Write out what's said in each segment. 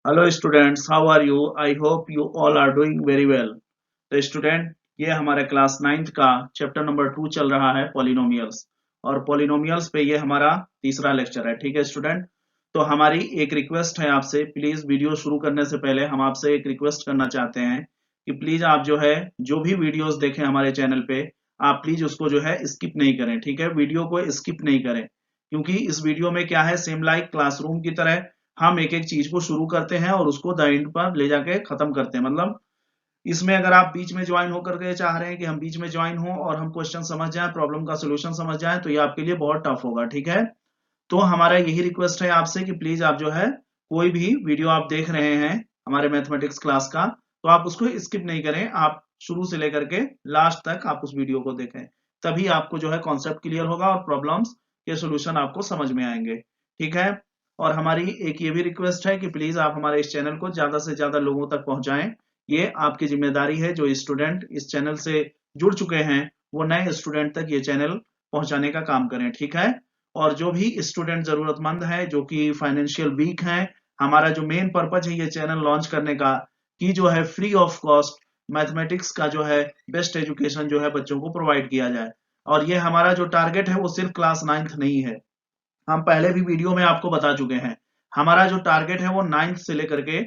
Hello students, how are you? I hope you all are doing very well. तो student, ये हमारे class 9th का chapter number 2 चल रहा है पॉलिनोमियल्स। और पॉलिनोमियल्स पे ये हमारा तीसरा लेक्चर है। ठीक है स्टूडेंट, तो हमारी एक रिक्वेस्ट है आपसे। प्लीज वीडियो शुरू करने से पहले हम आपसे एक रिक्वेस्ट करना चाहते हैं कि प्लीज आप जो भी वीडियोस देखें हमारे चैनल पे, आप प्लीज उसको स्किप नहीं करें। ठीक है, वीडियो को स्किप नहीं करें, क्योंकि इस वीडियो में क्या है, सेम लाइक क्लासरूम की तरह हम एक एक चीज को शुरू करते हैं और उसको द एंड पर ले जाके खत्म करते हैं। मतलब इसमें अगर आप बीच में ज्वाइन होकर के चाह रहे हैं कि हम बीच में ज्वाइन हो और हम क्वेश्चन समझ जाएं, प्रॉब्लम का सोल्यूशन समझ जाएं, तो ये आपके लिए बहुत टफ होगा। ठीक है, तो हमारा यही रिक्वेस्ट है आपसे कि प्लीज आप कोई भी वीडियो आप देख रहे हैं हमारे मैथमेटिक्स क्लास का, तो आप उसको स्किप नहीं करें। आप शुरू से लेकर के लास्ट तक आप उस वीडियो को देखें, तभी आपको कॉन्सेप्ट क्लियर होगा और प्रॉब्लम्स के सोल्यूशन आपको समझ में आएंगे। ठीक है, और हमारी एक ये भी रिक्वेस्ट है कि प्लीज आप हमारे इस चैनल को ज्यादा से ज्यादा लोगों तक पहुंचाएं। ये आपकी जिम्मेदारी है। जो स्टूडेंट इस चैनल से जुड़ चुके हैं वो नए स्टूडेंट तक ये चैनल पहुंचाने का काम करें। ठीक है, और जो भी स्टूडेंट जरूरतमंद है, जो कि फाइनेंशियल वीक हैं, हमारा जो मेन पर्पज है ये चैनल लॉन्च करने का, कि फ्री ऑफ कॉस्ट मैथमेटिक्स का बेस्ट एजुकेशन बच्चों को प्रोवाइड किया जाए। और ये हमारा जो टारगेट है वो सिर्फ क्लास 9th नहीं है। हम पहले भी वीडियो में आपको बता चुके हैं, हमारा जो टारगेट है वो 9th से लेकर के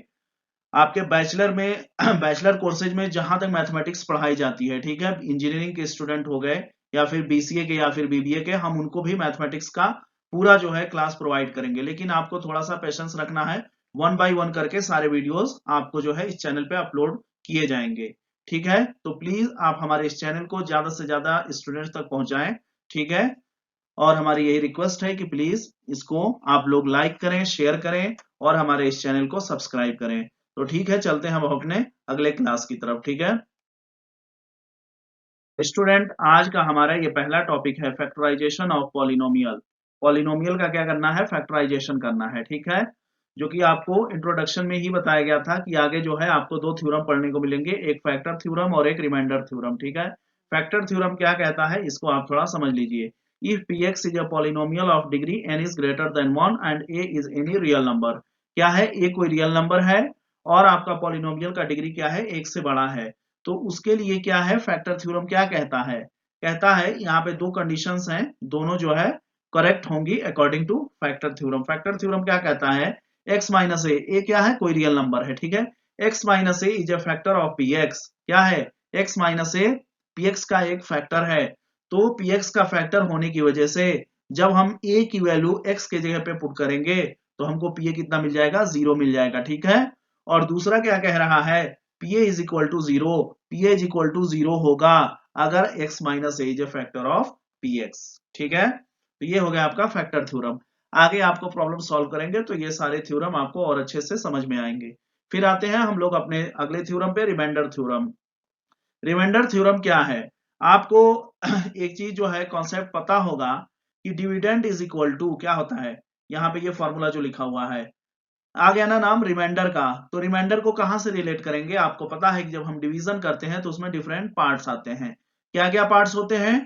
आपके बैचलर में बैचलर कोर्सेज में जहां तक मैथमेटिक्स पढ़ाई जाती है। ठीक है, इंजीनियरिंग के स्टूडेंट हो गए या फिर बीसीए के या फिर बीबीए के, हम उनको भी मैथमेटिक्स का पूरा क्लास प्रोवाइड करेंगे। लेकिन आपको थोड़ा सा पेशेंस रखना है, वन बाय वन करके सारे वीडियोस आपको इस चैनल पे अपलोड किए जाएंगे। ठीक है, तो प्लीज आप हमारे इस चैनल को ज्यादा से ज्यादा स्टूडेंट्स तक पहुंचाएं। ठीक है, और हमारी यही रिक्वेस्ट है कि प्लीज इसको आप लोग लाइक करें, शेयर करें और हमारे इस चैनल को सब्सक्राइब करें। तो ठीक है, चलते हैं हम अपने अगले क्लास की तरफ। ठीक है स्टूडेंट, आज का हमारा ये पहला टॉपिक है फैक्टराइजेशन ऑफ पॉलिनोमियल। पॉलिनोमियल का क्या करना है, फैक्टराइजेशन करना है। ठीक है, जो कि आपको इंट्रोडक्शन में ही बताया गया था कि आगे आपको दो थ्योरम पढ़ने को मिलेंगे, एक फैक्टर थ्योरम और एक रिमाइंडर थ्योरम। ठीक है, फैक्टर थ्योरम क्या कहता है इसको आप थोड़ा समझ लीजिए। If px is a polynomial of degree n is greater than 1 and a is any real number, क्या है, a कोई रियल नंबर है और आपका पॉलिनोमियल का डिग्री क्या है, एक से बड़ा है, तो उसके लिए क्या है, फैक्टर थ्योरम क्या कहता है, कहता है यहाँ पे दो कंडीशंस हैं, दोनों करेक्ट होंगी according two factor theorem. Factor theorem क्या कहता है, x माइनस ए क्या है, कोई रियल नंबर है। ठीक है, x minus A is a factor of P x, क्या है, x minus A P x का एक फैक्टर है। तो पी एक्स का फैक्टर होने की वजह से जब हम a की वैल्यू x के जगह पे पुट करेंगे तो हमको पी ए कितना मिल जाएगा, 0 मिल जाएगा। ठीक है, और दूसरा क्या कह रहा है, P A is equal to 0, P A is equal to 0 होगा अगर x minus A is a factor of P X. ठीक है, तो ये हो गया आपका फैक्टर थ्योरम। आगे आपको प्रॉब्लम सॉल्व करेंगे तो ये सारे थ्योरम आपको और अच्छे से समझ में आएंगे। फिर आते हैं हम लोग अपने अगले थ्योरम पे, रिमाइंडर थ्योरम। रिमाइंडर थ्योरम क्या है, आपको एक चीज कॉन्सेप्ट पता होगा कि डिविडेंड इज इक्वल टू क्या होता है, यहाँ पे ये फॉर्मूला जो लिखा हुआ है, आ गया ना नाम रिमाइंडर का। तो रिमाइंडर को कहां से रिलेट करेंगे, आपको पता है कि जब हम डिवीजन करते हैं तो उसमें डिफरेंट पार्ट्स आते हैं। क्या क्या पार्ट्स होते हैं,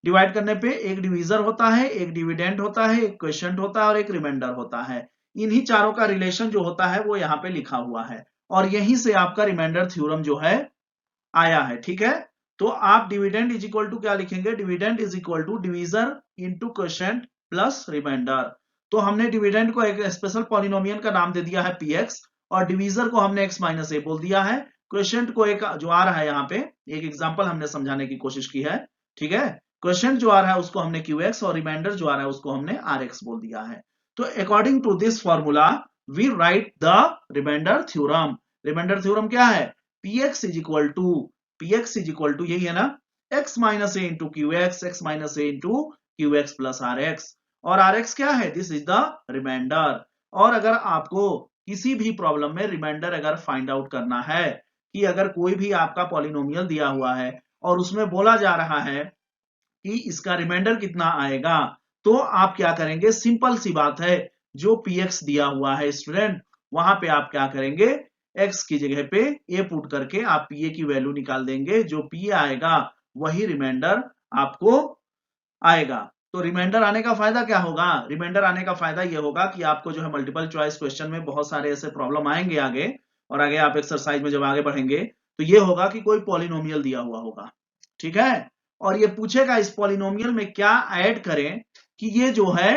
डिवाइड करने पे एक डिवीजर होता है, एक डिविडेंड होता है, एक क्वोशिएंट होता है और एक रिमाइंडर होता है। इन्हीं चारों का रिलेशन जो होता है वो यहाँ पे लिखा हुआ है और यहीं से आपका रिमाइंडर थ्योरम आया है। ठीक है, तो आप डिविडेंड इज इक्वल टू क्या लिखेंगे, dividend is equal to divisor into quotient plus remainder. तो हमने डिविडेंड को एक स्पेशल पॉलिनोमियल का नाम दे दिया है px और डिवीजर को हमने x माइनस ए बोल दिया है। क्वोशिएंट को एक जो आ रहा है यहाँ पे एक एग्जांपल हमने समझाने की कोशिश की है। ठीक है, क्वोशिएंट जो आ रहा है उसको हमने qx और रिमाइंडर जो आ रहा है उसको हमने rx बोल दिया है। तो according to this formula we write the remainder theorem. Remainder theorem क्या है, px इज इक्वल टू यही है ना, x minus A into Q X minus A into Q X plus R X, और आर एक्स क्या है, this is the remainder. और अगर आपको किसी भी प्रॉब्लम में रिमाइंडर अगर फाइंड आउट करना है कि अगर कोई भी आपका पॉलिनोमियल दिया हुआ है और उसमें बोला जा रहा है कि इसका रिमाइंडर कितना आएगा, तो आप क्या करेंगे, सिंपल सी बात है, जो px दिया हुआ है स्टूडेंट वहां पे आप क्या करेंगे, x की जगह पे a पुट करके आप pa की वैल्यू निकाल देंगे, जो p आएगा वही रिमाइंडर आपको आएगा। तो रिमाइंडर आने का फायदा क्या होगा? रिमाइंडर आने का फायदा ये होगा कि आपको जो है मल्टीपल चॉइस क्वेश्चन में बहुत सारे ऐसे प्रॉब्लम आएंगे आगे, और आगे आप एक्सरसाइज में जब आगे बढ़ेंगे तो ये होगा कि कोई पॉलिनोमियल दिया हुआ होगा, ठीक है, और ये पूछेगा इस पॉलिनोमियल में क्या ऐड करें कि ये जो है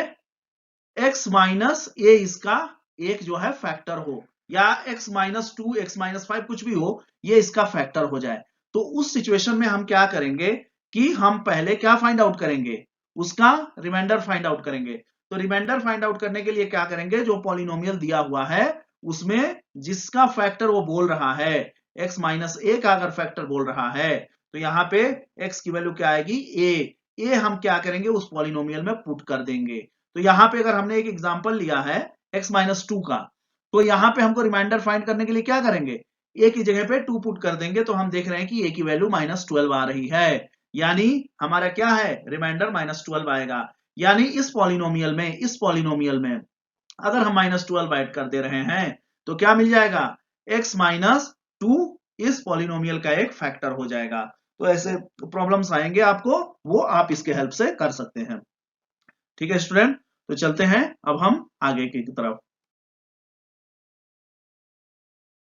x माइनस ए इसका एक जो है फैक्टर हो, या x माइनस 2 x माइनस 5 कुछ भी हो, ये इसका फैक्टर हो जाए। तो उस सिचुएशन में हम क्या करेंगे कि हम पहले क्या फाइंड आउट करेंगे, उसका रिमाइंडर फाइंड आउट करेंगे। तो रिमाइंडर फाइंड आउट करने के लिए क्या करेंगे, जो पॉलिनोमियल दिया हुआ है उसमें जिसका फैक्टर वो बोल रहा है, x माइनस ए का अगर फैक्टर बोल रहा है तो यहाँ पे x की वैल्यू क्या आएगी, a हम क्या करेंगे उस पॉलिनोमियल में पुट कर देंगे। तो यहाँ पे अगर हमने एक एग्जांपल लिया है x माइनस 2 का, तो यहाँ पे हमको रिमाइंडर फाइंड करने के लिए क्या करेंगे, a की जगह पे 2 पुट कर देंगे। तो हम देख रहे हैं कि a की वैल्यू -12 आ रही है, यानी हमारा क्या है, रिमाइंडर -12 आएगा। यानी इस पॉलिनोमियल में अगर हम -12 ऐड कर दे रहे हैं तो क्या मिल जाएगा, x माइनस 2 इस पॉलिनोमियल का एक फैक्टर हो जाएगा। तो ऐसे प्रॉब्लम्स आएंगे आपको, वो आप इसके हेल्प से कर सकते हैं। ठीक है स्टूडेंट, तो चलते हैं अब हम आगे की तरफ।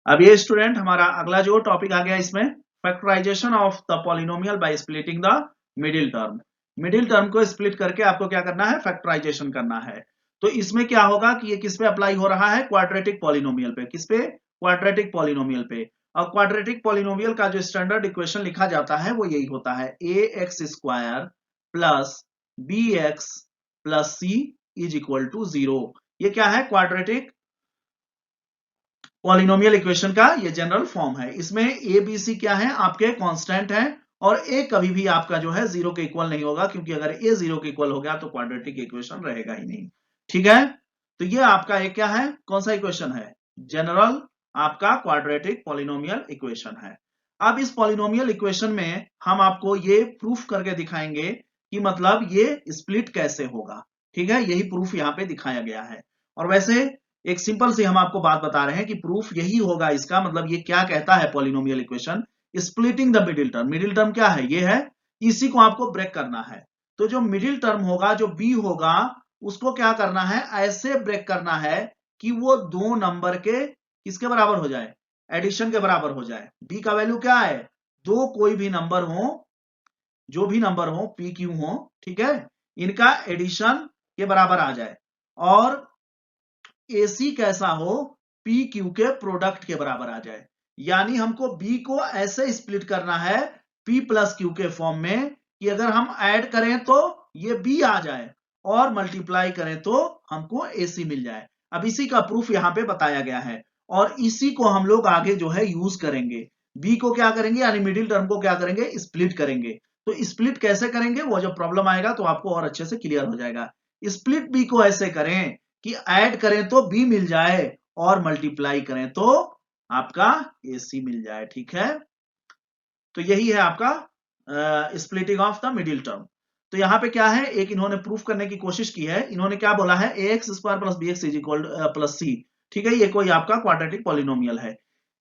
अब ये स्टूडेंट हमारा अगला जो टॉपिक आ गया इसमें, factorisation of the polynomial by splitting the middle term. Middle term को स्प्लिट करके आपको क्या करना है, फैक्टराइजेशन करना है। तो इसमें क्या होगा कि ये किस पे अप्लाई हो रहा है, क्वाड्रेटिक पॉलिनोमियल पे। किस पे, क्वाड्रेटिक पॉलिनोमियल पे। और क्वाड्रेटिक पॉलिनोमियल का जो स्टैंडर्ड इक्वेशन लिखा जाता है वो यही होता है, ax square plus bx plus c is equal to 0। ये क्या है, क्वाड्रेटिक पॉलिनोमियल इक्वेशन का ये जनरल फॉर्म है। इसमें ए बी सी क्या है, आपके कांस्टेंट हैं, और ए कभी भी आपका जो है 0 के इक्वल नहीं होगा, क्योंकि अगर ए 0 के इक्वल हो गया तो क्वाड्रेटिक इक्वेशन रहेगा ही नहीं। ठीक है, तो ये आपका एक क्या है, कौन सा इक्वेशन है, जनरल आपका क्वाड्रेटिक पॉलिनोमियल इक्वेशन है। अब इस पॉलिनोमियल इक्वेशन में हम आपको ये प्रूफ करके दिखाएंगे कि मतलब ये स्प्लिट कैसे होगा। ठीक है, यही प्रूफ यहाँ पे दिखाया गया है। और वैसे एक सिंपल सी हम आपको बात बता रहे हैं कि प्रूफ यही होगा इसका, मतलब ये क्या कहता है polynomial equation, splitting the middle term. Middle term क्या है, ये है, इसी को आपको ब्रेक करना है। तो जो मिडिल टर्म होगा, जो बी होगा, उसको क्या करना है, ऐसे ब्रेक करना है कि वो दो नंबर के किसके बराबर हो जाए, एडिशन के बराबर हो जाए। बी का वैल्यू क्या है, दो कोई भी नंबर हो, जो भी नंबर हो, पी क्यू हो, ठीक है, इनका एडिशन के बराबर आ जाए। और AC कैसा हो, पी क्यू के प्रोडक्ट के बराबर आ जाए। यानी हमको बी को ऐसे स्प्लिट करना है P प्लस क्यू के फॉर्म में कि अगर हम ऐड करें तो ये B आ जाए, और मल्टीप्लाई करें तो हमको AC मिल जाए। अब इसी का प्रूफ यहाँ पे बताया गया है, और इसी को हम लोग आगे जो है यूज करेंगे। B को क्या करेंगे, यानी मिडिल टर्म को क्या करेंगे, स्प्लिट करेंगे। तो स्प्लिट कैसे करेंगे, वो जब प्रॉब्लम आएगा तो आपको और अच्छे से क्लियर हो जाएगा। स्प्लिट B को ऐसे करें कि ऐड करें तो B मिल जाए, और मल्टीप्लाई करें तो आपका AC मिल जाए। ठीक है, तो यही है आपका splitting of the middle term. तो यहाँ पे क्या है, एक इन्होंने प्रूफ करने की कोशिश की है। इन्होंने क्या बोला है, ax square plus bx is equal plus c। ठीक है, ये कोई आपका क्वाड्रेटिक पॉलिनोमियल है।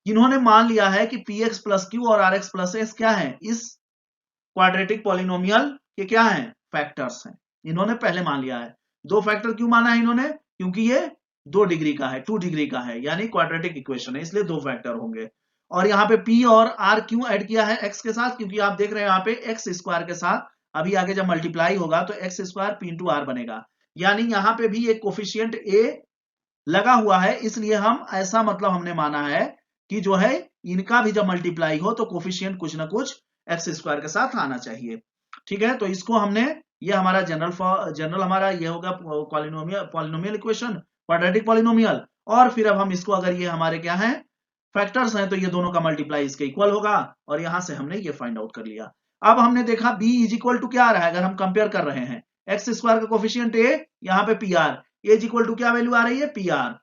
इन्होंने मान लिया है कि px प्लस q और rx प्लस s क्या है, इस क्वाड्रेटिक पॉलिनोमियल के क्या है, फैक्टर्स हैं। इन्होंने पहले मान लिया है। दो फैक्टर क्यों माना है इन्होंने, क्योंकि ये 2 डिग्री का है, 2 डिग्री का है, यानी क्वाड्रेटिक इक्वेशन है, इसलिए दो फैक्टर होंगे। और यहाँ पे p और r क्यों ऐड किया है x के साथ, क्योंकि आप देख रहे हैं यहाँ पे x स्क्वायर के साथ अभी आगे जब मल्टीप्लाई होगा तो x square p into r बनेगा। यानी यहाँ पे भी एक कोफिशियंट a लगा हुआ है, इसलिए हम ऐसा मतलब हमने माना है कि जो है इनका भी जब मल्टीप्लाई हो तो कोफिशियंट कुछ ना कुछ एक्स स्क्वायर के साथ आना चाहिए। ठीक है, तो इसको हमने, ये हमारा जनरल हमारा ये होगा पॉलिनोमियल इक्वेशन, क्वाड्रेटिक पॉलिनोमियल। और फिर अब हम इसको, अगर ये हमारे क्या है, फैक्टर्स हैं, तो ये दोनों का मल्टीप्लाई इसके इक्वल होगा, और यहां से हमने ये फाइंड आउट कर लिया। अब हमने देखा b इज इक्वल टू क्या आ रहा है, अगर हम कंपेयर कर रहे हैं एक्स स्क्वायर का कोफिशियंट a, यहाँ पे P R, A is equal to क्या वैल्यू आ रही है, P R.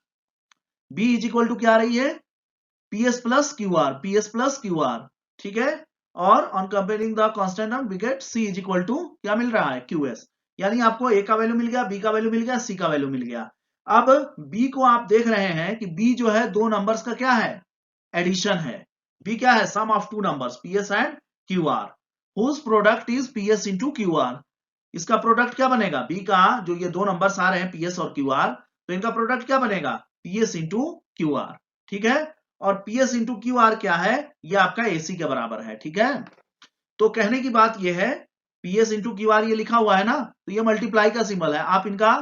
b is equal to क्या आ रही है, ps plus Q R, ps plus Q R. ठीक है, और on comparing the constant term we get c is equal to क्या मिल रहा है, qs। यानी आपको a का वैल्यू मिल गया, b का वैल्यू मिल गया, c का वैल्यू मिल गया। अब b को आप देख रहे हैं कि b जो है दो नंबर्स का क्या है, एडिशन है। b क्या है, sum of two numbers ps and qr, whose product is ps into qr। इसका प्रोडक्ट क्या बनेगा, बी का जो ये दो नंबर्स आ रहे हैं पीएस और क्यूआर, तो इनका प्रोडक्ट क्या बनेगा, पीएस इंटू क्यूआर, ठीक है। और पीएस इंटू क्यूआर क्या है, ये आपका एसी के बराबर है, ठीक है। तो कहने की बात ये है, पीएस इंटू क्यूआर ये लिखा हुआ है ना, तो ये मल्टीप्लाई का सिंबल है। आप इनका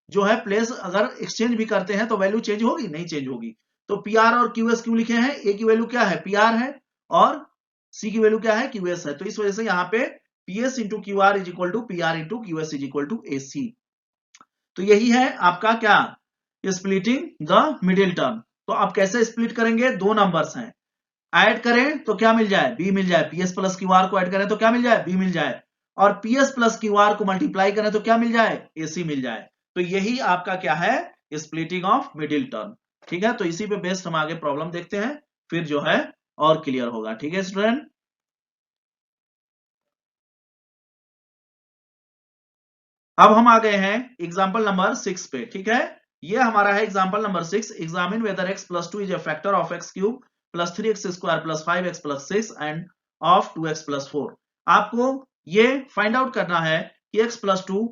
जो है प्लेस अगर एक्सचेंज भी करते हैं तो वैल्यू चेंज होगी, नहीं चेंज होगी। तो पीआर और क्यूएस क्यों लिखे हैं, ए की वैल्यू क्या है, पीआर है, और सी की वैल्यू क्या है, क्यूएस है। तो इस वजह से यहाँ पे PS into QR is equal to PR into QS is equal to AC. तो यही है आपका क्या, स्प्लिटिंग द मिडिल टर्म। तो आप कैसे स्प्लिट करेंगे, दो नंबर्स हैं, ऐड करें तो क्या मिल जाए, बी मिल जाए, पीएस प्लस क्यूआर को ऐड करें तो क्या मिल जाए, बी मिल जाए, और पीएस प्लस क्यूआर को मल्टीप्लाई करें तो क्या मिल जाए, एसी मिल जाए। तो यही आपका क्या है, स्प्लिटिंग ऑफ मिडिल टर्म, ठीक है। तो इसी पे बेस्ड हम आगे प्रॉब्लम देखते हैं, फिर जो है और क्लियर होगा, ठीक है स्टूडेंट। अब हम आ गए हैं एग्जाम्पल नंबर 6 पे, ठीक है। ये हमारा है example number 6, examine whether x plus 2 is a factor of x cube plus 3x square plus 5x plus 6 and of 2x plus 4। आपको ये फाइंड आउट करना है कि x प्लस 2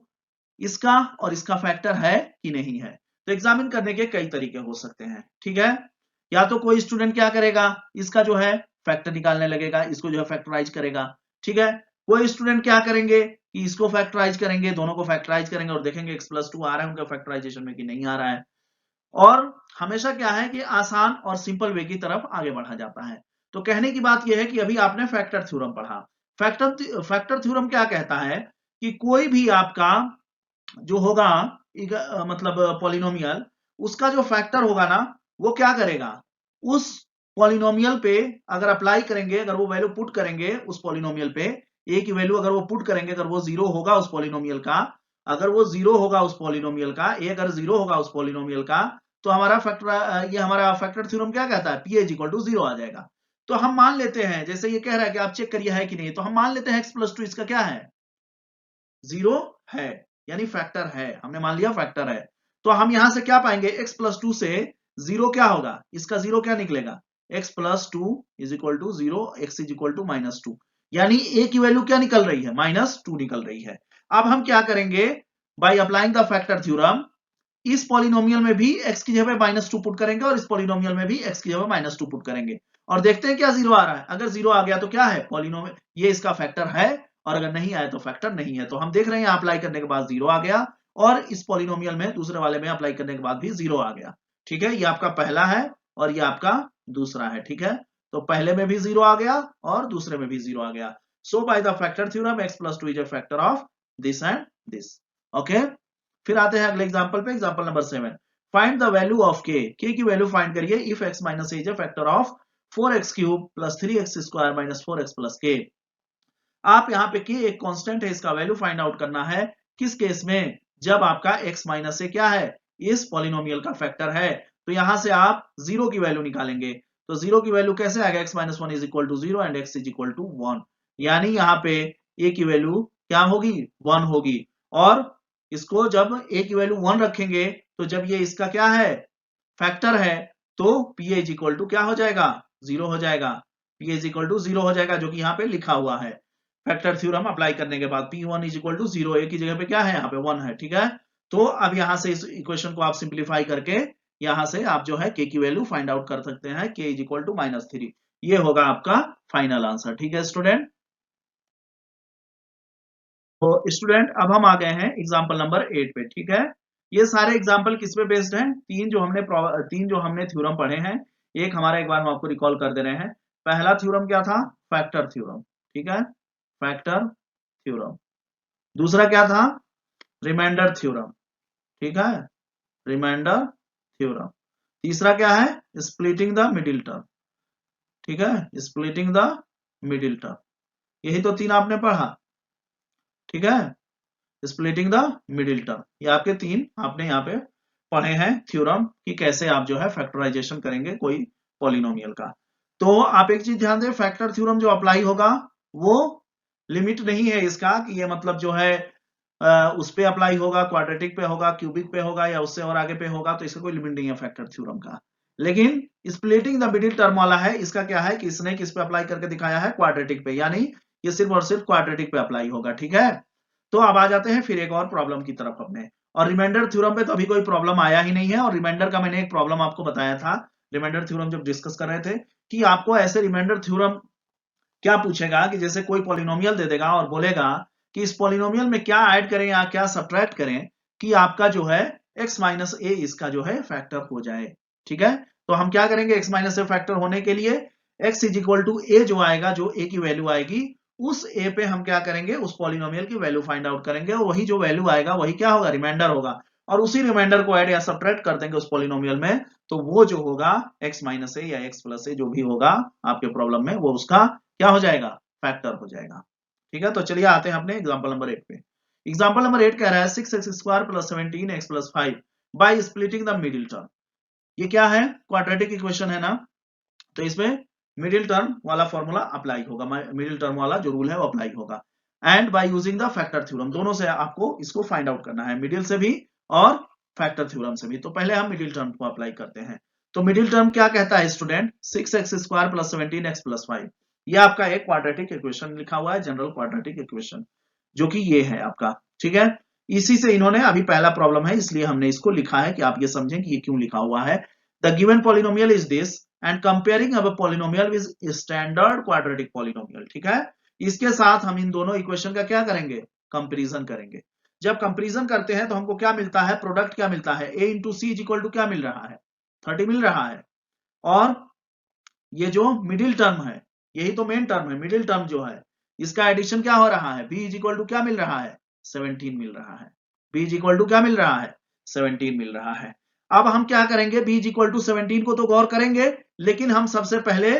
इसका और इसका फैक्टर है कि नहीं है। तो एग्जामिन करने के कई तरीके हो सकते हैं, ठीक है। या तो कोई स्टूडेंट क्या करेगा, इसका जो है फैक्टर निकालने लगेगा, इसको जो है फैक्टराइज करेगा, ठीक है। कोई स्टूडेंट क्या करेंगे कि इसको फैक्टराइज करेंगे, दोनों को फैक्टराइज करेंगे और देखेंगे x प्लस 2 आ रहा है उनका फैक्टराइजेशन में कि नहीं आ रहा है। और हमेशा क्या है कि आसान और सिंपल वे की तरफ आगे बढ़ा जाता है। तो कहने की बात यह है कि अभी आपने फैक्टर थ्योरम पढ़ा। फैक्टर थ्योरम क्या कहता है कि कोई भी आपका जो होगा मतलब पॉलिनोमियल, उसका जो फैक्टर होगा ना, वो क्या करेगा, उस पॉलिनोमियल पे अगर अप्लाई करेंगे, अगर वो वैल्यू पुट करेंगे उस पॉलिनोमियल पे, ए की वैल्यू अगर वो पुट करेंगे, अगर वो जीरो होगा उस पॉलिनोमियल का, अगर वो जीरो होगा उस पॉलिनोमियल का, ए अगर जीरो होगा उस पॉलिनोमियल का, तो हमारा फैक्टर, ये हमारा फैक्टर थ्योरम क्या कहता है, P is equal to zero आ जाएगा। तो हम मान लेते हैं, जैसे ये कह रहा है कि आप चेक करिए है कि नहीं, तो हम मान लेते हैं एक्स प्लस टू इसका क्या है, जीरो है, यानी फैक्टर है, हमने मान लिया फैक्टर है। तो हम यहां से क्या पाएंगे, x प्लस टू से जीरो क्या होगा, इसका जीरो क्या निकलेगा, x plus two is equal to zero, X is equal to minus two, यानी a की वैल्यू क्या निकल रही है, माइनस टू निकल रही है। अब हम क्या करेंगे, by applying the factor theorem, इस पॉलिनोमियल में भी x की जगह माइनस टू पुट करेंगे और इस पॉलिनोमियल में भी x की जगह माइनस टू पुट करेंगे, और देखते हैं क्या जीरो आ रहा है। अगर जीरो आ गया तो क्या है, पॉलिनोमियल ये इसका फैक्टर है, और अगर नहीं आया तो फैक्टर नहीं है। तो हम देख रहे हैं अप्लाई करने के बाद जीरो आ गया, और इस पॉलिनोमियल में दूसरे वाले में अप्लाई करने के बाद भी जीरो आ गया, ठीक है। ये आपका पहला है और ये आपका दूसरा है, ठीक है। तो पहले में भी जीरो आ गया और दूसरे में भी जीरो आ गया। So by the factor theorem x plus two is a factor of this and this, okay. फिर आते हैं अगले एग्जांपल पे, example number 7, find the value of k, k की वैल्यू फाइंड करिए if x minus a is a factor of 4x cube plus 3x square minus 4x plus k। आप यहाँ पे k एक कांस्टेंट है, इसका वैल्यू फाइंड आउट करना है, किस केस में, जब आपका x माइनस a क्या है, इस पॉलिनोमियल का फैक्टर है। तो यहां से आप जीरो की वैल्यू निकालेंगे, तो जीरो की वैल्यू कैसे आएगा, x minus one is equal to zero and x is equal to one, यानी यहाँ पे a की वैल्यू क्या होगी, वन होगी। और इसको जब a की वैल्यू वन रखेंगे, तो जब ये इसका क्या है, फैक्टर है, तो p इज इक्वल टू क्या हो जाएगा, जीरो हो जाएगा, p is equal to zero हो जाएगा, जो कि यहाँ पे लिखा हुआ है। फैक्टर थ्योरम अप्लाई करने के बाद p1 is equal to zero, A की जगह पे क्या है, यहाँ पे वन है, ठीक है। तो अब यहाँ से इस इक्वेशन को आप सिंप्लीफाई करके यहाँ से आप जो है k की वैल्यू फाइंड आउट कर सकते हैं, k is equal to minus three. ये होगा आपका फाइनल आंसर, ठीक है स्टूडेंट। तो स्टूडेंट अब हम आ गए हैं एग्जाम्पल नंबर 8 पे, ठीक है। ये सारे एग्जाम्पल किस पे बेस्ड हैं, तीन जो हमने थ्योरम पढ़े हैं, एक हमारा एक बार हम आपको रिकॉल कर दे रहे हैं। पहला थ्योरम क्या था, फैक्टर थ्योरम, ठीक है, फैक्टर थ्योरम। दूसरा क्या था, रिमाइंडर थ्योरम, ठीक है, रिमाइंडर थ्योरम। तीसरा क्या है, स्प्लिटिंग द मिडिल टर्म, ठीक है, स्प्लिटिंग द मिडिल टर्म। यही तो तीन आपने पढ़ा, ठीक है, स्प्लिटिंग द मिडिल टर्म। ये आपके तीन आपने यहाँ पे पढ़े हैं थ्योरम कि कैसे आप जो है फैक्टराइजेशन करेंगे कोई पॉलिनोमियल का। तो आप एक चीज ध्यान दें, फैक्टर थ्योरम जो अप्लाई होगा वो लिमिट नहीं है इसका कि ये मतलब जो है उस पे अप्लाई होगा, क्वाड्रेटिक पे होगा, क्यूबिक पे होगा, या उससे और आगे पे होगा, तो इसका कोई लिमिट नहीं है फैक्टर थ्योरम का। लेकिन स्प्लिटिंग द मिडिल टर्म वाला है, इसका क्या है कि इसने किस पे अप्लाई करके दिखाया है, क्वाड्रेटिक पे, यानी ये सिर्फ और सिर्फ क्वाड्रेटिक पे अप्लाई होगा, ठीक है। तो अब आ जाते हैं फिर एक और प्रॉब्लम की तरफ अपने, और रिमाइंडर थ्योरम पे तो अभी कोई प्रॉब्लम आया ही नहीं है, और रिमाइंडर का मैंने एक प्रॉब्लम आपको बताया था रिमाइंडर थ्योरम जब डिस्कस कर रहे थे, कि आपको ऐसे रिमाइंडर थ्योरम क्या पूछेगा कि जैसे कोई पॉलिनोमियल दे देगा और बोलेगा कि इस पॉलिनोमियल में क्या ऐड करें या क्या सब्ट्रैक्ट करें कि आपका जो है x माइनस ए इसका जो है फैक्टर हो जाए। ठीक है, तो हम क्या करेंगे, x माइनस ए फैक्टर होने के लिए x इज इक्वल टू ए जो आएगा, जो a की वैल्यू आएगी, उस a पे हम क्या करेंगे, उस पॉलिनोमियल की वैल्यू फाइंड आउट करेंगे, और वही जो वैल्यू आएगा वही क्या होगा, रिमाइंडर होगा, और उसी रिमाइंडर को ऐड या सब्ट्रैक्ट कर देंगे उस पॉलिनोमियल में, तो वो जो होगा x माइनस ए या x प्लस ए जो भी होगा आपके प्रॉब्लम में, वो उसका क्या हो जाएगा, फैक्टर हो जाएगा। ठीक है, तो चलिए आते हैं अपने एग्जांपल नंबर 8 पे। एग्जांपल नंबर 8 कह रहा है 6x square plus 17x plus 5 bye splitting the middle term. ये क्या है, क्वाड्रेटिक इक्वेशन है ना, तो इसमें मिडिल टर्म वाला फॉर्मूला अप्लाई होगा, मिडिल टर्म वाला जो रूल है वो अप्लाई होगा, and by using the factor theorem, दोनों से आपको इसको फाइंड आउट करना है, मिडिल से भी और फैक्टर थ्योरम से भी। तो पहले हम मिडिल टर्म को अप्लाई करते हैं। तो मिडिल टर्म क्या कहता है student, 6x square plus 17x plus 5, ये आपका एक क्वाड्रेटिक इक्वेशन लिखा हुआ है, जनरल क्वाड्रेटिक इक्वेशन, जो कि ये है आपका। ठीक है, इसी से इन्होंने, अभी पहला प्रॉब्लम है इसलिए हमने इसको लिखा है कि आप ये समझें कि ये क्यों लिखा हुआ है। The given polynomial is this and comparing a polynomial with standard quadratic polynomial. ठीक है, इसके साथ हम इन दोनों इक्वेशन का क्या करेंगे, कंपैरिजन करेंगे। जब कंपैरिजन करते हैं तो हमको क्या मिलता है, प्रोडक्ट क्या मिलता है, a into C is equal to क्या मिल रहा है, 30 मिल रहा है, और ये जो मिडिल टर्म है, यही तो मेन टर्म है, मिडिल टर्म जो है इसका एडिशन क्या हो रहा है, b इज इक्वल टू क्या मिल रहा है, 17 मिल रहा है, b इज इक्वल टू क्या मिल रहा है, 17 मिल रहा है। अब हम क्या करेंगे, b इज इक्वल टू 17 को तो गौर करेंगे, लेकिन हम सबसे पहले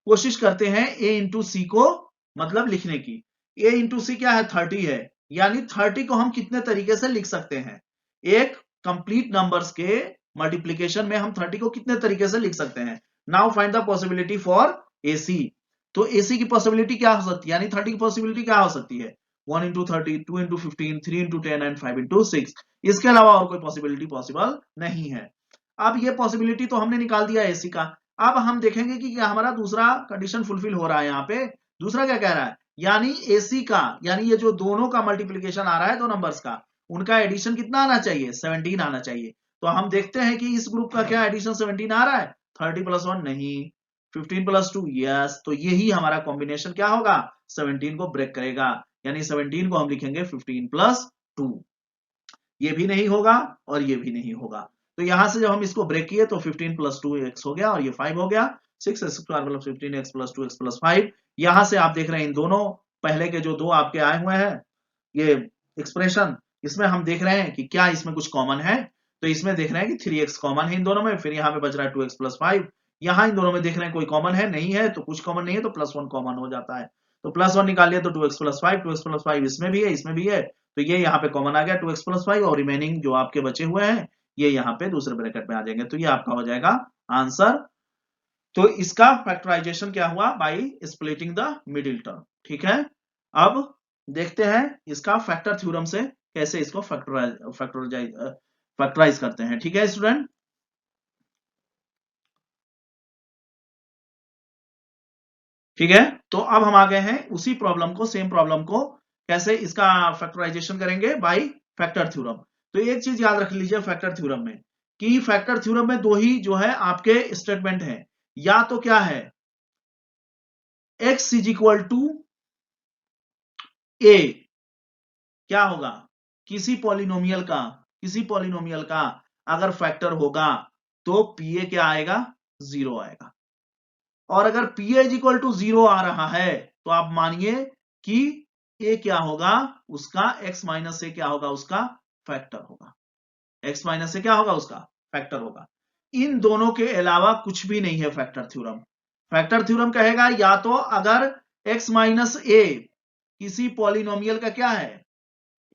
कोशिश करते हैं a इंटू सी को मतलब लिखने की। a इंटू सी क्या है, 30 है, यानी 30 को हम कितने तरीके से लिख सकते हैं, एक कंप्लीट नंबर्स के मल्टीप्लीकेशन में हम 30 को कितने तरीके से लिख सकते हैं। Now find the possibility for AC, तो AC की पॉसिबिलिटी क्या हो सकती है, यानी 30 की पॉसिबिलिटी क्या हो सकती है, 1 into 30, 2 into 15, 3 into 10 and 5 into 6, इसके अलावा और कोई पॉसिबिलिटी पॉसिबल नहीं है। अब ये पॉसिबिलिटी तो हमने निकाल दिया AC का, अब हम देखेंगे कि क्या हमारा दूसरा कंडीशन फुलफिल हो रहा है। यहाँ पे दूसरा क्या कह रहा है, यानी AC का, यानी ये जो दोनों का मल्टीप्लीकेशन आ रहा है दो नंबर्स का, उनका एडिशन कितना आना चाहिए, 17 आना चाहिए। तो हम देखते हैं कि इस ग्रुप का क्या एडिशन 17 आ रहा है, 30 प्लस 1 नहीं, 15 प्लस 2 यस, तो यही हमारा कॉम्बिनेशन क्या होगा, 17 को ब्रेक करेगा, यानी 17 को हम लिखेंगे 15 प्लस 2, ये भी नहीं होगा और ये भी नहीं होगा। तो यहां से जब हम इसको ब्रेक किए तो 15 प्लस 2x हो गया और ये 5 हो गया, 6x square plus 15x plus 2x plus 5। यहां से आप देख रहे हैं इन दोनों पहले के जो दो आपके आए हुए हैं ये एक्सप्रेशन, इसमें हम देख रहे हैं कि क्या इसमें कुछ कॉमन है, तो इसमें देख रहे हैं कि 3x कॉमन है इन दोनों में, फिर यहाँ पे बच रहा है 2x प्लस 5, यहाँ इन दोनों में देख रहे हैं कोई कॉमन है नहीं है, तो कुछ कॉमन नहीं है तो प्लस 1 कॉमन हो जाता है, तो प्लस 1 निकाल लिया तो 2x प्लस 5, 2x प्लस 5 इसमें भी है इसमें भी है, तो ये यहाँ पे कॉमन आ गया 2x प्लस 5, और रिमेनिंग जो आपके बचे हुए हैं ये यहाँ पे दूसरे ब्रैकेट में आ जाएंगे, तो ये आपका हो जाएगा आंसर। तो इसका फैक्टराइजेशन क्या हुआ, by splitting the middle term. ठीक है, अब देखते हैं इसका फैक्टर थ्योरम से कैसे इसको फैक्टराइज करते हैं। ठीक है स्टूडेंट, ठीक है, तो अब हम आ गए हैं उसी प्रॉब्लम को, सेम प्रॉब्लम को कैसे इसका फैक्टराइजेशन करेंगे, बाय फैक्टर थ्योरम। तो एक चीज याद रख लीजिए फैक्टर थ्योरम में, कि फैक्टर थ्योरम में दो ही जो है आपके स्टेटमेंट हैं, या तो क्या है x इज इक्वल टू ए, क्या होगा, किसी पॉलिनोमियल का अगर फैक्टर होगा तो पीए क्या आएगा, 0 आएगा, और अगर पीए इज इक्वल टू 0 आ रहा है तो आप मानिए कि ए क्या होगा, उसका x माइनस ए क्या होगा, उसका फैक्टर होगा, x माइनस ए क्या होगा, उसका फैक्टर होगा। इन दोनों के अलावा कुछ भी नहीं है फैक्टर थ्योरम। फैक्टर थ्योरम कहेगा या तो अगर x माइनस ए किसी पॉलिनोमियल का क्या है,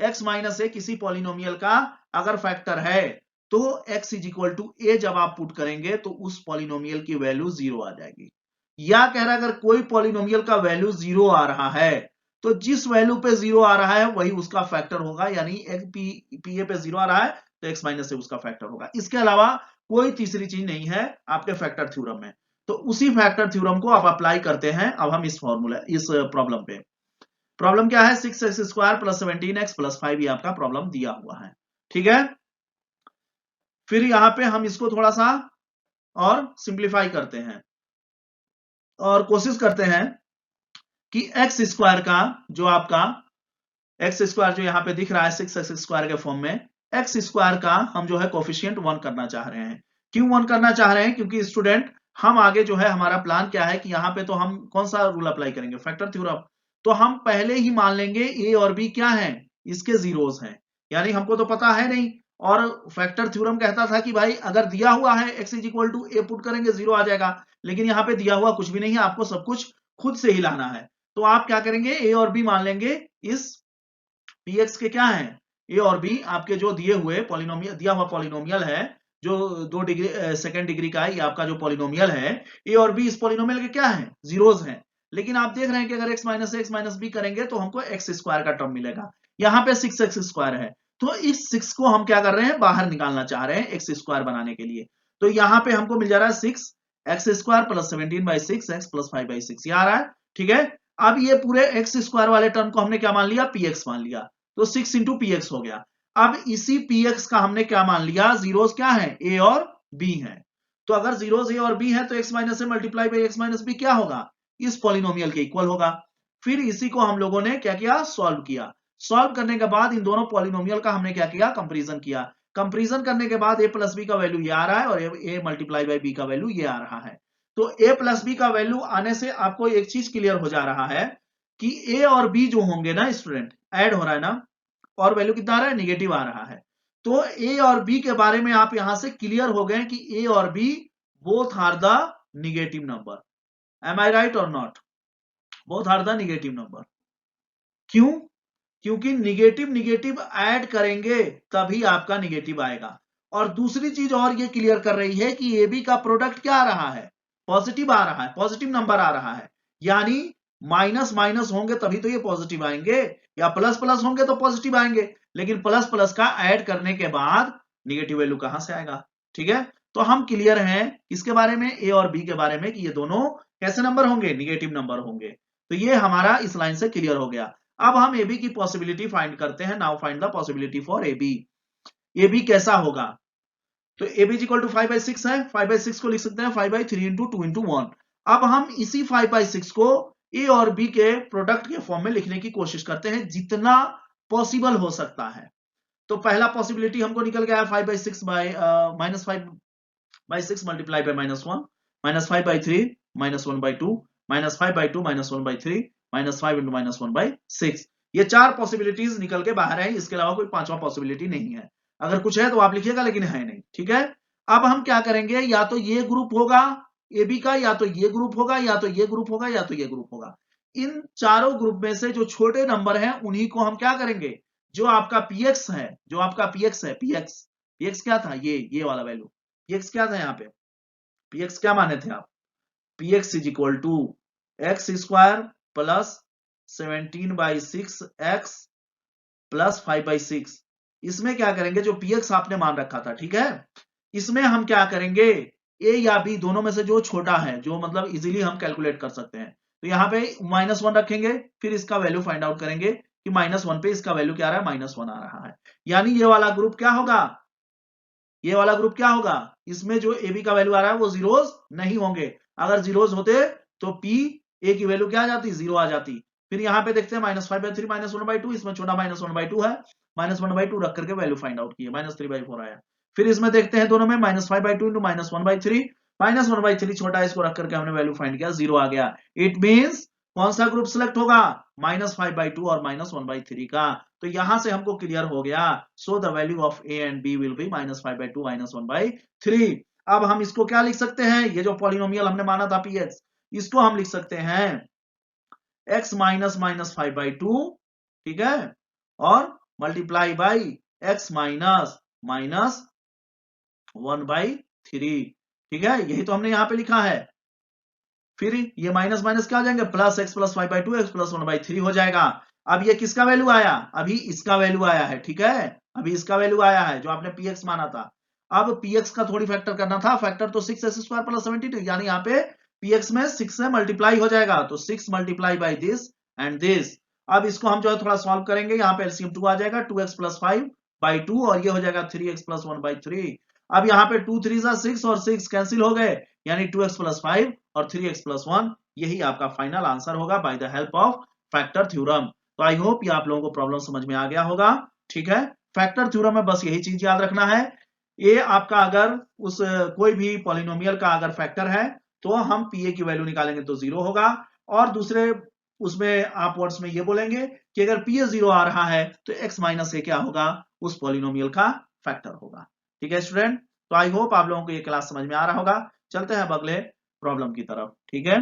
x माइनस ए किसी पॉलिनोमियल का अगर फैक्टर है तो x इज इक्वल टू ए जब आप पुट करेंगे तो उस पॉलिनोमियल की वैल्यू 0 आ जाएगी, या कह रहा है अगर कोई पॉलिनोमियल का वैल्यू 0 आ रहा है तो जिस वैल्यू पे 0 आ रहा है वही उसका फैक्टर होगा, यानी पीए पे 0 आ रहा है तो x माइनस से उसका फैक्टर होगा। इसके अलावा कोई तीसरी चीज नहीं है आपके फैक्टर थ्योरम में। तो उसी फैक्टर थ्योरम को आप अप्लाई करते हैं अब हम इस फॉर्मूला, इस प्रॉब्लम पे। प्रॉब्लम क्या है, 6x² प्लस 17x प्लस 5, ये आपका प्रॉब्लम दिया हुआ है। ठीक है, फिर यहां पे हम इसको थोड़ा सा और सिंप्लीफाई करते हैं और कोशिश करते हैं कि x² का जो आपका x² जो यहाँ पे दिख रहा है 6x² के फॉर्म में, x² का हम जो है कोफिशिएंट 1 करना चाह रहे हैं। क्यों 1 करना चाह रहे हैं, क्योंकि स्टूडेंट हम आगे जो है हमारा प्लान क्या है कि यहाँ पे तो हम कौन सा रूल अप्लाई करेंगे, फैक्टर थ्योरम। तो हम पहले ही मान लेंगे a और b क्या है, इसके जीरोस हैं, यानी हमको तो पता है नहीं। और फैक्टर थ्योरम कहता था कि भाई अगर दिया हुआ है x is equal to a put करेंगे 0 आ जाएगा, लेकिन यहाँ पे दिया हुआ कुछ भी नहीं है, आपको सब कुछ खुद से ही लाना है। तो आप क्या करेंगे, a और b मान लेंगे इस px के क्या है, a और b आपके जो दिए हुए पॉलिनोमियल, दिया हुआ पॉलिनोमियल है जो 2 डिग्री सेकंड डिग्री का है, ये आपका जो पॉलिनोमियल है a और b, इस पॉलिनोमियल के क्या है, जीरोस हैं। लेकिन आप देख रहे हैं कि अगर x minus x minus b करेंगे तो हमको x² का टर्म मिलेगा, यहाँ पे 6x² है, तो इस 6 को हम क्या कर रहे हैं, बाहर निकालना चाह रहे हैं x² बनाने के लिए। तो यहाँ पे हमको मिल जा रहा है 6x² प्लस 17/6x प्लस 5/6, ये आ रहा है। ठीक है, अब ये पूरे x² वाले टर्म को हमने क्या मान लिया, px मान लिया, तो 6 इंटू px हो गया। अब इसी px का हमने क्या मान लिया, जीरोस क्या है, a और b है। तो अगर जीरोस a और b है तो x minus a multiply by x minus b क्या होगा, इस पॉलिनोमियल के इक्वल होगा। फिर इसी को हम लोगों ने क्या किया, सॉल्व किया। सॉल्व करने के बाद इन दोनों पॉलिनोमियल का हमने क्या किया, कंपैरिजन किया। कंपैरिजन करने के बाद a प्लस b का वैल्यू ये आ रहा है और a मल्टीप्लाई बाई b का वैल्यू ये आ रहा है। तो a प्लस b का वैल्यू आने से आपको एक चीज क्लियर हो जा रहा है कि a और b जो होंगे ना स्टूडेंट, ऐड हो रहा है ना, और वैल्यू कितना आ रहा है, निगेटिव आ रहा है। तो a और b के बारे में आप यहां से क्लियर हो गए कि a और b both are the negative number. Am I right और not, both are the negative number. क्यों, क्योंकि निगेटिव निगेटिव ऐड करेंगे तभी आपका निगेटिव आएगा। और दूसरी चीज और ये क्लियर कर रही है कि ए बी का प्रोडक्ट क्या आ रहा है, पॉजिटिव आ रहा है, पॉजिटिव नंबर आ रहा है। यानी माइनस माइनस होंगे तभी तो ये पॉजिटिव आएंगे, या प्लस प्लस होंगे तो पॉजिटिव आएंगे, लेकिन प्लस प्लस का ऐड करने के बाद निगेटिव वैल्यू कहां से आएगा। ठीक है, तो हम क्लियर हैं इसके बारे में, ए और बी के बारे में, कि ये दोनों कैसे नंबर होंगे, निगेटिव नंबर होंगे। तो ये हमारा इस लाइन से क्लियर हो गया। अब हम ए बी की पॉसिबिलिटी फाइंड करते हैं। Now find the possibility for A B. A B कैसा होगा, तो ए बी इक्वल टू 5/6 है, 5/6 को लिख सकते हैं 5/3 इंटू 2 इंटू 1। अब हम इसी 5/6 को ए और बी के प्रोडक्ट के फॉर्म में लिखने की कोशिश करते हैं जितना पॉसिबल हो सकता है। तो पहला पॉसिबिलिटी हमको निकल गया है 5/6 बाय -5/6 मल्टीप्लाई बाय -1, -5/3 -1/2, -5/2 -1/3, -5 इंटू -1/6। ये चार पॉसिबिलिटीज निकल के बाहर है, इसके अलावा कोई पांचवा पॉसिबिलिटी नहीं है। अगर कुछ है तो आप लिखिएगा, लेकिन है नहीं। ठीक है, अब हम क्या करेंगे, या तो ये ग्रुप होगा ए बी का, या तो ये ग्रुप होगा, या तो ये ग्रुप होगा, या तो ये ग्रुप होगा। इन चारों ग्रुप में से जो छोटे नंबर हैं उन्हीं को हम क्या करेंगे, जो आपका px है, जो आपका px है, px क्या था, ये वाला वैल्यू, px क्या था यहाँ पे, px क्या माने थे आप, px is equal to x² plus 17/6x plus 5/6। इसमें क्या करेंगे, जो px आपने मान रखा था, ठीक है, इसमें हम क्या करेंगे, a या b दोनों में से जो छोटा है, जो मतलब इजीली हम कैलकुलेट कर सकते हैं, तो यहाँ पे -1 रखेंगे, फिर इसका वैल्यू फाइंड आउट करेंगे कि -1 पे इसका वैल्यू क्या आ रहा है, -1 आ रहा है। यानी ये वाला ग्रुप क्या होगा, ये वाला ग्रुप क्या होगा, इसमें जो ए बी का वैल्यू आ रहा है वो जीरोस नहीं होंगे। अगर जीरोस होते तो पी ए की वैल्यू क्या आ जाती, 0 आ जाती। फिर यहाँ पे देखते हैं -5/3 -1/2, इसमें छोटा -1/2 है, -1/2 रख करके वैल्यू फाइंड आउट किए, -3/4 आया। फिर इसमें देखते हैं दोनों में -5/2 इंटू -1/3, -1/3 छोटा, इसको रख करके हमने वैल्यू फाइंड किया, 0 आ गया। इट मींस कौन सा ग्रुप सिलेक्ट होगा, -5/2 और -1/3 का। तो यहां से हमको क्लियर हो गया, so the value of A and B will be -5/2 -1/3। अब हम इसको क्या लिख सकते हैं, ये जो पॉलिनोमियल हमने माना था px, इसको हम लिख सकते हैं x माइनस -5/2, ठीक है, और मल्टीप्लाई बाई x माइनस -1/3, ठीक है, यही तो हमने यहां पे लिखा है। फिर ये माइनस माइनस क्या हो जाएंगे, plus x plus 5/2 x plus 1/3 हो जाएगा। अब ये किसका वैल्यू आया, अभी इसका वैल्यू आया है, ठीक है, अभी इसका वैल्यू आया है जो आपने px माना था। अब px का थोड़ी फैक्टर करना था, फैक्टर तो 6x² प्लस 17, यानी यहाँ पे px में 6 से मल्टीप्लाई हो जाएगा, तो 6 multiply by this and this, अब इसको हम जो है थोड़ा सॉल्व करेंगे, यहाँ पे एलसीएम 2 आ जाएगा, 2x प्लस 5/2 और ये हो जाएगा 3x प्लस 1/3। अब यहाँ पे 2 3 6 और 6 कैंसिल हो गए, यानी 2x प्लस 5 और 3x प्लस 1, यही आपका फाइनल आंसर होगा by the help of factor theorem. तो आई होप ये आप लोगों को प्रॉब्लम समझ में आ गया होगा। ठीक है, फैक्टर थ्योरम में बस यही चीज याद रखना है, ये आपका अगर उस कोई भी पॉलिनोमियल का अगर फैक्टर है तो हम पीए की वैल्यू निकालेंगे तो 0 होगा, और दूसरे उसमें आप वर्ड्स में ये बोलेंगे कि अगर पीए 0 आ रहा है तो x माइनस ए क्या होगा, उस पॉलिनोमियल का फैक्टर होगा। ठीक है स्टूडेंट, तो आई होप आप लोगों को ये क्लास समझ में आ रहा होगा। चलते हैं अब अगले प्रॉब्लम की तरफ। ठीक है,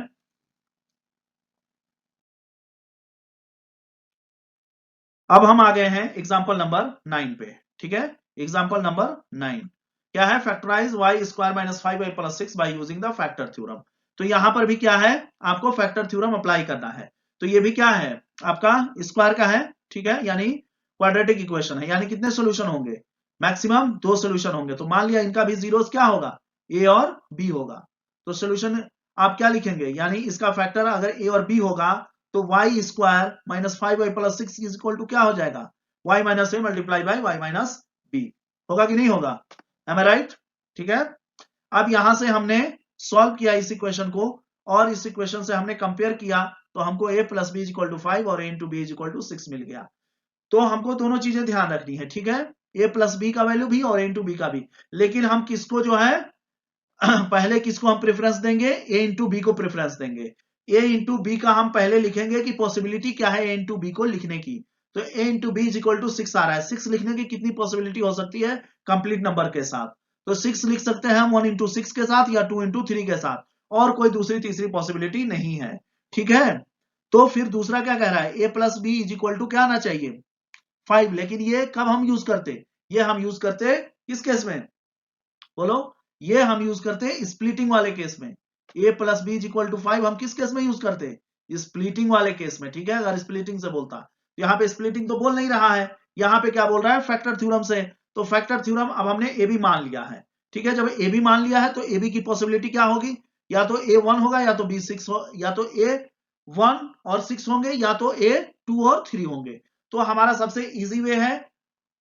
अब हम आ गए हैं एग्जाम्पल नंबर 9 पे। ठीक है, एग्जाम्पल नंबर 9 क्या है, factorise Y square minus 5y plus 6 by using the factor theorem. तो यहां पर भी क्या है, आपको फैक्टर थ्योरम अप्लाई करना है। तो ये भी क्या है, आपका स्क्वायर का है। ठीक है, यानी क्वाड्रेटिक इक्वेशन है, यानी कितने सोल्यूशन होंगे, मैक्सिमम 2 सोल्यूशन होंगे। तो मान लिया इनका भी जीरोस क्या होगा, ए और बी होगा। तो सोल्यूशन आप क्या लिखेंगे, यानी इसका फैक्टर अगर ए और बी होगा तो Y square minus 5y plus 6 is equal to क्या हो जाएगा, y minus A multiply by Y minus B. होगा कि नहीं होगा, एम आई राइट। ठीक है, अब यहां से हमने सॉल्व किया इस इक्वेशन को, और इस इक्वेशन से हमने कंपेयर किया तो हमको a plus B is equal to 5 और a into B is equal to 6 मिल गया। तो हमको दोनों चीजें ध्यान रखनी है। ठीक है, a प्लस बी का वैल्यू भी और a इंटू बी का भी, लेकिन हम किसको जो है पहले किसको हम प्रेफरेंस देंगे, a इंटू बी को प्रेफरेंस देंगे। a इंटू बी का हम पहले लिखेंगे कि पॉसिबिलिटी क्या है a इंटू बी को लिखने की। तो a into B is equal to 6 आ रहा है, 6 लिखने की कितनी पॉसिबिलिटी हो सकती है कंप्लीट नंबर के साथ, तो 6 लिख सकते हैं हम 1 इंटू 6 के साथ या 2 इंटू 3 के साथ, और कोई दूसरी तीसरी पॉसिबिलिटी नहीं है। ठीक है, तो फिर दूसरा क्या कह रहा है, a plus B is equal to क्या आना चाहिए 5, लेकिन ये कब हम यूज करते, ये हम यूज करते किस केस में बोलो, ये हम यूज करते हैं स्प्लिटिंग वाले केस में। a plus B is equal to 5 हम किस केस में यूज करते हैं, स्प्लिटिंग वाले केस में। ठीक है, अगर स्प्लिटिंग से बोलता, यहाँ पे स्प्लिटिंग तो बोल नहीं रहा है, यहाँ पे क्या बोल रहा है फैक्टर थ्योरम से। तो फैक्टर थ्योरम अब हमने ए बी मान लिया है। ठीक है, जब ए बी मान लिया है तो ए बी की पॉसिबिलिटी क्या होगी, या तो ए 1 होगा या तो बी 6 हो, या तो ए 1 और 6 होंगे या तो ए 2 और 3 होंगे। तो हमारा सबसे इजी वे है,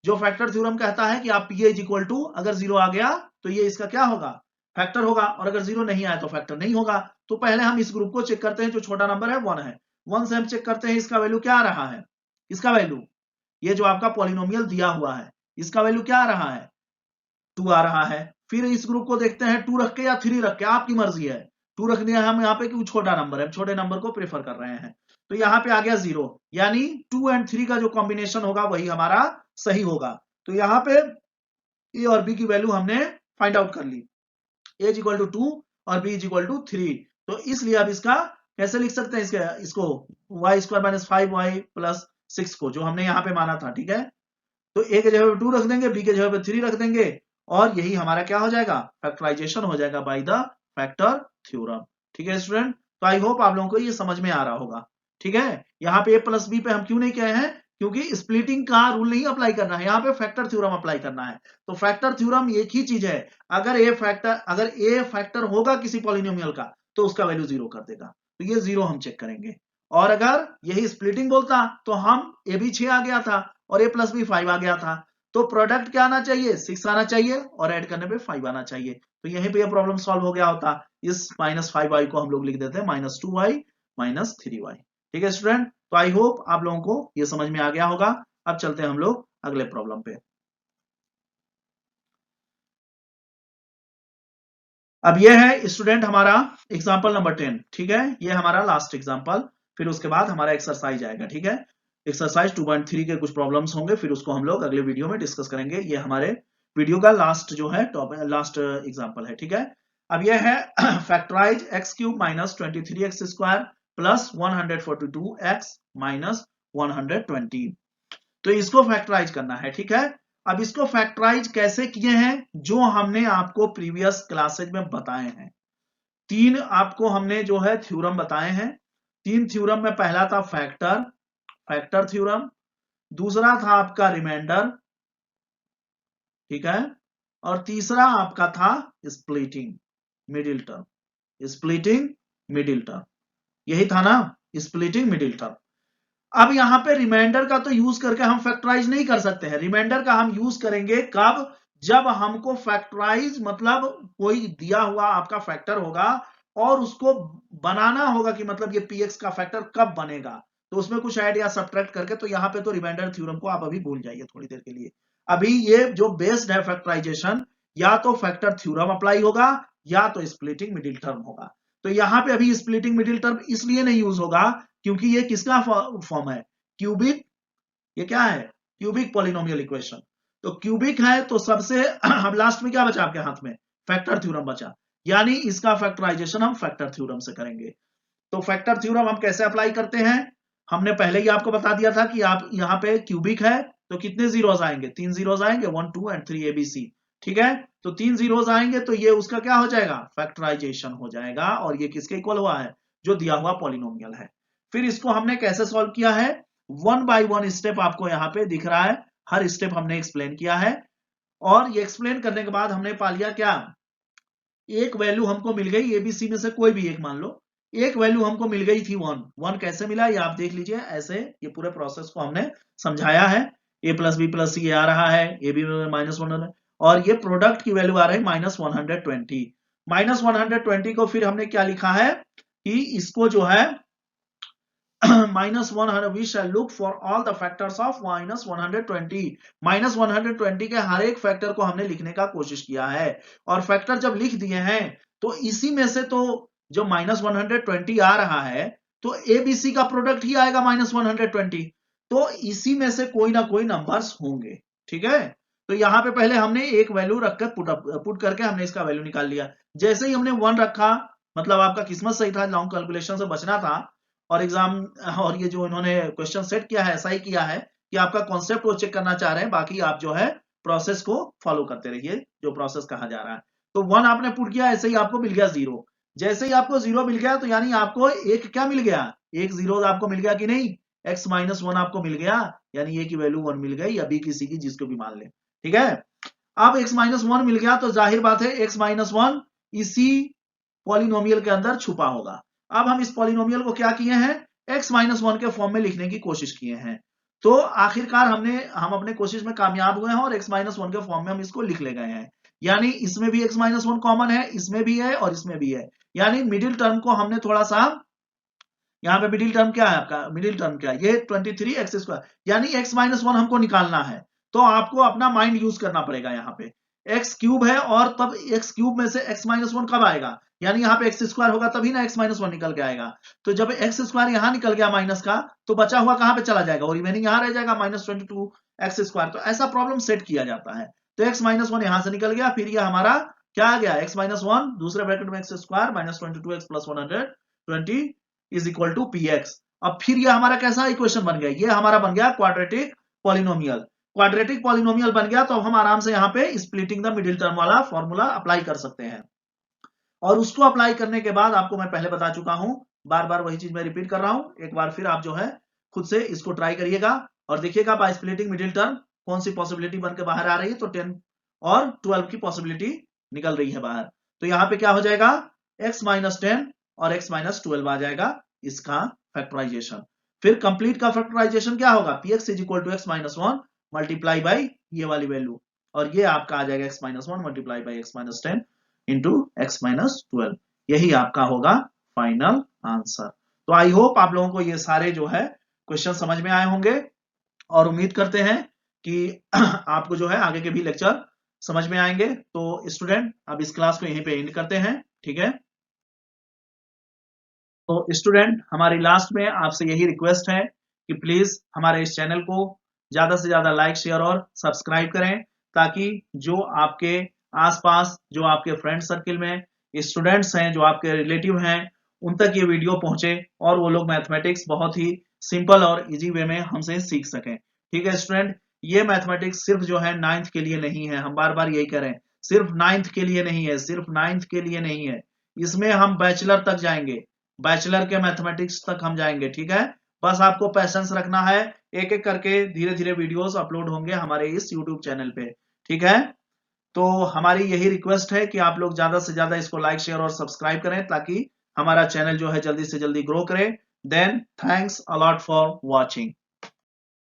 जो फैक्टर थ्योरम कहता है कि आप पी इज इक्वल टू, अगर 0 आ गया तो ये इसका क्या होगा, फैक्टर होगा, और अगर 0 नहीं आया तो फैक्टर नहीं होगा। तो पहले हम इस ग्रुप को चेक करते हैं, जो छोटा नंबर है 1 है, 1 से हम चेक करते हैं इसका वैल्यू क्या आ रहा है, इसका वैल्यू, ये जो आपका पॉलिनोमियल दिया हुआ है इसका वैल्यू क्या आ रहा है 2 आ रहा है। फिर इस ग्रुप को देखते हैं 2 रख के या 3 रख के, आपकी मर्जी है। 2 रख दिया हम यहाँ पे क्योंकि छोटा नंबर है, छोटे नंबर को प्रेफर कर रहे हैं। तो यहाँ पे आ गया 0, यानी 2 एंड 3 का जो कॉम्बिनेशन होगा वही हमारा सही होगा। तो यहाँ पे ए और बी की वैल्यू हमने फाइंड आउट कर ली, ए इज इक्वल टू 2 और बी इज इक्वल टू 3। तो इसलिए अब इसका कैसे लिख सकते हैं, इसको Y square minus 5y plus 6 को, जो हमने यहाँ पे माना था। ठीक है, तो ए के जगह पे 2 रख देंगे, बी के जगह पे 3 रख देंगे, और यही हमारा क्या हो जाएगा, फैक्टराइजेशन हो जाएगा बाय द फैक्टर थ्योरम। ठीक है स्टूडेंट, तो आई होप आप लोगों को ये समझ में आ रहा होगा। ठीक है, यहाँ पे ए प्लस बी पे हम क्यों नहीं कहे हैं, क्योंकि स्प्लिटिंग का रूल नहीं अप्लाई करना है, यहाँ पे फैक्टर थ्योरम अप्लाई करना है। तो फैक्टर थ्योरम एक ही चीज है, अगर ए फैक्टर होगा किसी पॉलिनोमियल का तो उसका वैल्यू 0 कर देगा, तो ये 0 हम चेक करेंगे। और अगर यही स्प्लिटिंग बोलता तो हम ए भी 6 आ गया था और ए प्लस बी 5 आ गया था, तो प्रोडक्ट क्या आना चाहिए 6 आना चाहिए, और ऐड करने पे 5 आना चाहिए। तो यहीं पे ये प्रॉब्लम सॉल्व हो गया होता। इस माइनस 5y को हम लोग लिख देते हैं माइनस 2y माइनस 3y। ठीक है स्टूडेंट, तो आई होप आप लोगों को ये समझ में आ गया होगा। अब चलते हैं हम लोग अगले प्रॉब्लम पे। अब ये है स्टूडेंट हमारा एग्जाम्पल नंबर 10। ठीक है, ये हमारा लास्ट एग्जाम्पल, फिर उसके बाद हमारा एक्सरसाइज आएगा। ठीक है, एक्सरसाइज 2.3 के कुछ प्रॉब्लम्स होंगे, फिर उसको हम लोग अगले वीडियो में डिस्कस करेंगे। ये हमारे वीडियो का लास्ट जो है लास्ट एग्जाम्पल है। ठीक है, अब ये है factorise x cube minus 23x square plus 142x minus 120। तो इसको फैक्टराइज करना है। ठीक है, अब इसको फैक्टराइज कैसे किए हैं, जो हमने आपको प्रीवियस क्लासेज में बताए हैं। 3 आपको हमने जो है थ्योरम बताए हैं। 3 थ्योरम में पहला था फैक्टर थ्योरम, दूसरा था आपका रिमाइंडर, ठीक है, और तीसरा आपका था splitting middle term, splitting middle term, यही था ना, स्प्लिटिंग मिडिल टर्म। अब यहां पे रिमाइंडर का तो यूज करके हम फैक्टराइज नहीं कर सकते हैं। रिमाइंडर का हम यूज करेंगे कब, जब हमको फैक्टराइज मतलब कोई दिया हुआ आपका फैक्टर होगा और उसको बनाना होगा कि मतलब ये पीएक्स का फैक्टर कब बनेगा, तो उसमें कुछ ऐड या सब्ट्रैक्ट करके। तो यहां पे तो रिमाइंडर थ्योरम को आप अभी भूल जाइए थोड़ी देर के लिए। अभी ये जो बेस्ड है फैक्टराइजेशन, या तो फैक्टर थ्योरम अप्लाई होगा या तो स्प्लिटिंग मिडिल टर्म होगा। तो यहां पे अभी स्प्लिटिंग मिडिल टर्म इसलिए नहीं यूज होगा क्योंकि ये किसका फॉर्म है, क्यूबिक। ये क्या है, क्यूबिक पॉलिनोमियल इक्वेशन। तो क्यूबिक है तो सबसे अब लास्ट में क्या बचा आपके हाथ में, फैक्टर थ्योरम बचा, यानी इसका फैक्टराइजेशन हम फैक्टर थ्योरम से करेंगे। तो फैक्टर थ्योरम हम कैसे अप्लाई करते हैं, हमने पहले ही आपको बता दिया था कि आप यहाँ पे क्यूबिक है तो कितने जीरोस आएंगे, 3 जीरोस आएंगे, 1 2 एंड 3 एबीसी। ठीक है, तो 3 जीरोस आएंगे तो ये उसका क्या हो जाएगा, फैक्टराइजेशन हो जाएगा, और ये किसके इक्वल हुआ है, जो दिया हुआ पॉलिनोमियल है। फिर इसको हमने कैसे सॉल्व किया है, 1 बाय 1 स्टेप आपको यहाँ पे दिख रहा है, हर स्टेप हमने एक्सप्लेन किया है। और ये एक्सप्लेन करने के बाद हमने पा लिया क्या, एक वैल्यू हमको मिल गई एबीसी में से कोई भी एक मान लो, एक वैल्यू हमको मिल गई थी 1। 1 कैसे मिला ये आप देख लीजिए, ऐसे ये पूरे प्रोसेस को हमने समझाया है। ए प्लस बी प्लस सी आ रहा है, ए बी में -1, और ये प्रोडक्ट की वैल्यू आ रही है -120। -120 को फिर हमने क्या लिखा है कि इसको जो है -100, we shall look for all the factors of -120। -120 के हर एक फैक्टर को हमने लिखने का कोशिश किया है, और फैक्टर जब लिख दिए हैं तो इसी में से तो जो -120 आ रहा है तो एबीसी का प्रोडक्ट ही आएगा -120, तो इसी में से कोई ना कोई नंबर्स होंगे। ठीक है, तो यहां पे पहले हमने एक वैल्यू रखकर पुट करके हमने इसका वैल्यू निकाल लिया। जैसे ही हमने 1 रखा, मतलब आपका किस्मत सही था, लॉन्ग कैलकुलेशन से बचना था, और एग्जाम और ये जो इन्होंने क्वेश्चन सेट किया है ऐसा ही किया है कि आपका कॉन्सेप्ट वो चेक करना चाह रहे हैं, बाकी आप जो है प्रोसेस को फॉलो करते रहिए जो प्रोसेस कहा जा रहा है। तो 1 आपने पुट किया, ऐसे ही आपको मिल गया 0। जैसे ही आपको 0 मिल गया तो यानी आपको एक क्या मिल गया, एक 0 आपको मिल गया कि नहीं, x माइनस 1 आपको मिल गया, यानी ये की वैल्यू 1 मिल गई, या बी किसी की जिसको भी मान ले। ठीक है, अब x माइनस 1 मिल गया तो जाहिर बात है x माइनस 1 इसी पॉलिनोमियल के अंदर छुपा होगा। अब हम इस पॉलिनोमियल को क्या किए हैं, x माइनस 1 के फॉर्म में लिखने की कोशिश किए हैं। तो आखिरकार हम अपने कोशिश में कामयाब हुए हैं और x माइनस 1 के फॉर्म में हम इसको लिख ले गए हैं। यानी इसमें भी x माइनस 1 कॉमन है, इसमें भी है और इसमें भी है, यानी मिडिल टर्म को हमने थोड़ा सा, यहाँ पे मिडिल टर्म क्या है आपका, मिडिल टर्म क्या है, ये 23x², यानी x माइनस 1 हमको निकालना है। तो आपको अपना माइंड यूज करना पड़ेगा, यहाँ पे x क्यूब है और तब x क्यूब में से x माइनस 1 कब आएगा, यानी यहाँ पे x² होगा तभी ना x माइनस 1 निकल के आएगा। तो जब x² यहाँ निकल गया माइनस का, तो बचा हुआ कहाँ पे चला जाएगा, और रिमेनिंग यहाँ रह जाएगा -22x²। तो ऐसा प्रॉब्लम सेट किया जाता है। तो x माइनस 1 यहाँ से निकल गया, फिर ये हमारा क्या आ गया, x माइनस 1 दूसरे ब्रैकेट में x² -22x + 120 is equal to P x. अब फिर ये हमारा कैसा इक्वेशन बन गया, ये हमारा बन गया क्वाड्रेटिक पॉलिनोमियल। क्वाड्रेटिक पॉलिनोमियल बन गया तो अब हम आराम से यहाँ पे स्प्लिटिंग द मिडिल टर्म वाला फॉर्मूला अप्लाई कर सकते हैं। और उसको अप्लाई करने के बाद आपको मैं पहले बता चुका हूं, बार बार वही चीज मैं रिपीट कर रहा हूं, एक बार फिर आप जो है खुद से इसको ट्राई करिएगा और देखिएगा बाय स्प्लिटिंग मिडिल टर्म कौन सी पॉसिबिलिटी बन के बाहर आ रही है। तो 10 और 12 की पॉसिबिलिटी निकल रही है बाहर। तो यहाँ पे क्या हो जाएगा, x माइनस 10 और x माइनस 12 आ जाएगा इसका फैक्टराइजेशन। फिर कंप्लीट का फैक्टराइजेशन क्या होगा, px is equal to x minus 1 multiply by ये वाली वैल्यू, और ये आपका आ जाएगा x minus 1 multiply by x minus 10 into x minus 12। यही आपका होगा फाइनल आंसर। तो आई होप आप लोगों को ये सारे जो है क्वेश्चन समझ में आए होंगे, और उम्मीद करते हैं कि आपको जो है आगे के भी लेक्चर समझ में आएंगे। तो स्टूडेंट अब इस क्लास को यहीं पे एंड करते हैं, ठीक है। तो स्टूडेंट हमारी लास्ट में आपसे यही रिक्वेस्ट है कि प्लीज हमारे इस चैनल को ज्यादा से ज्यादा लाइक शेयर और सब्सक्राइब करें, ताकि जो आपके आसपास, जो आपके फ्रेंड सर्किल में स्टूडेंट्स हैं, जो आपके रिलेटिव हैं, उन तक ये वीडियो पहुंचे और वो लोग मैथमेटिक्स बहुत ही सिंपल और इजी वे में हमसे सीख सकें। ठीक है स्टूडेंट, ये मैथमेटिक्स सिर्फ जो है 9th के लिए नहीं है, हम बार बार यही कह रहे हैं, सिर्फ 9th के लिए नहीं है, सिर्फ 9th के लिए नहीं है, इसमें हम बैचलर तक जाएंगे, बैचलर के मैथमेटिक्स तक हम जाएंगे। ठीक है, बस आपको पैशंस रखना है, एक एक करके धीरे धीरे वीडियोस अपलोड होंगे हमारे इस यूट्यूब चैनल पे। ठीक है, तो हमारी यही रिक्वेस्ट है कि आप लोग ज्यादा से ज्यादा इसको लाइक शेयर और सब्सक्राइब करें, ताकि हमारा चैनल जो है जल्दी से जल्दी ग्रो करे, Then thanks a lot for watching.